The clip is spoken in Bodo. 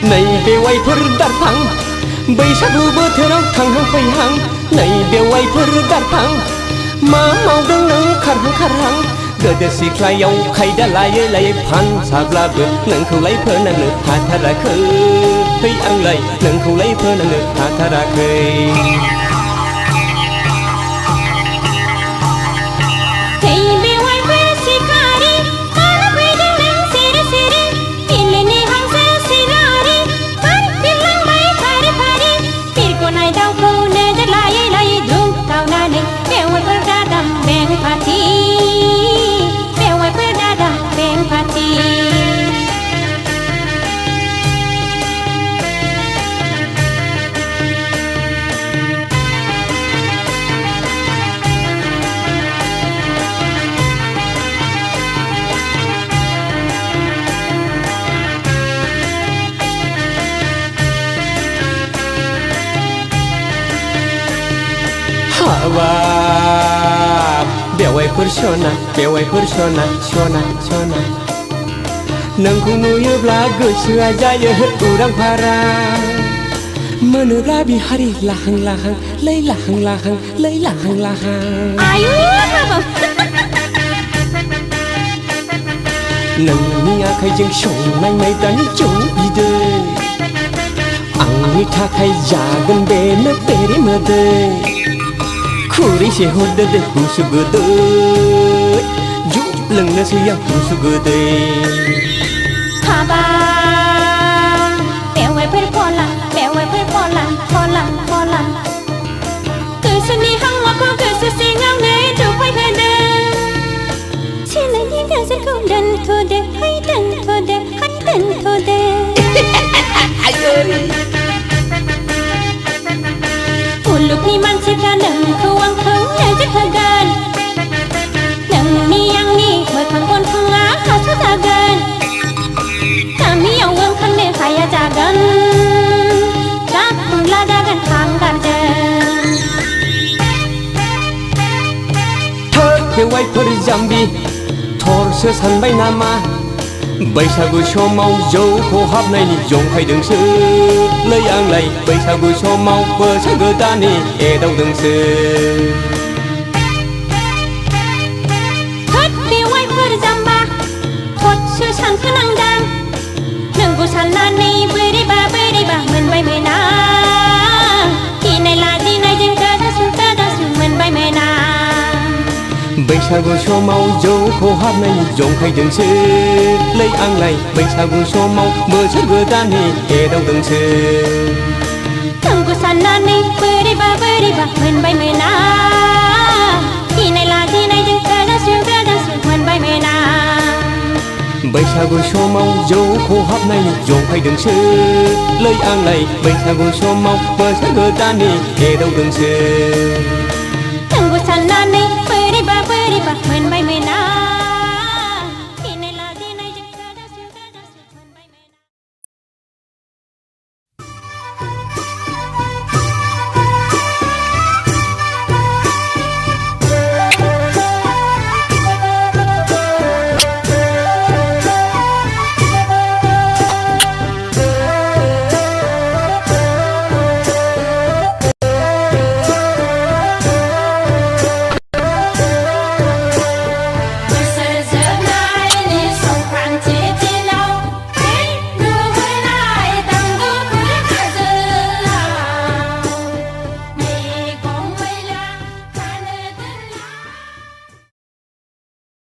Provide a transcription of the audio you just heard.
नै बेवाइफोर दारफां बैसागु बोथोराव थांहां फैहां नै बेवाइफोर दारफां मा मावदों नों खारहां खारहां गोदो सिख्लायाव खायदा लायै लायै फानसाब्लाबो नोंखौलाय फोनांनो हाथाराखै आंलाय नोंखौलाय फोनांनो हाथाराखै बेवाइफोर सना बेवाइफोर सना सना सना नोंखौ नुयोब्ला गोसोआ जायो उरां फारां मोनोब्ला बिहारि लाहां लाहां लै लाहां लाहां लै लाहां लाहां आयु हाबाब नोंनि आखाइजों संनाय माइब्रानि जौ बिदै आंनि थाखाय जागोन बेनो बेरे मोदै खुरैसे हरदो दे गुसु गोदै जौ लोंनोसै आं गुसु गोदै बेवाइफोर फला बेवाइफोर फला फला फला गोसोनि हांमाखौ गोसो सिङावनो दुफायहोदों सिनायनि गोसोखौ दोनथ'दो है दोनथ'दो है दोनथ'दो मुलुगनि मानसिफ्रा नोंखौ आंखौ नोजोर होगोन नोंनि आंनि मोखां गन्थङा हास'जागोन गामियाव ओंखारनो हाया जागोन जाखुंला जागोन हांगारजों थोद बेवाइफोर जाम्बि थरसो सानबाय नामा बैसागु समाव जौ खहाबनायनि जंखायदोंसो लै आंलाय बैसागु समाव बोसोर गोदाननि एदावदोंसो थोद बेवाइफोर जाम्बा थदसो सानखोनांदां नोंखौ साननानै बोरैबा बोरैबा मोनबाय मोना गिनाय लाजिनायजों गोदासु मोनबाय मोना बैसागु समाव जौ खहाबनायनि जंखायदोंसो लै आंलाय बैसागु समाव बोसोर गोदाननि एदावदोंसो नोंखौ साननानै बोरैबा बोरैबा मोनबाय मोना गिनाय लाजिनायजों गोदासु मोनबाय मोना बैसागु समाव जौ खहाबनायनि जंखायदोंसो लै आंलाय बैसागु समाव बोसोर गोदाननि एदावदोंसो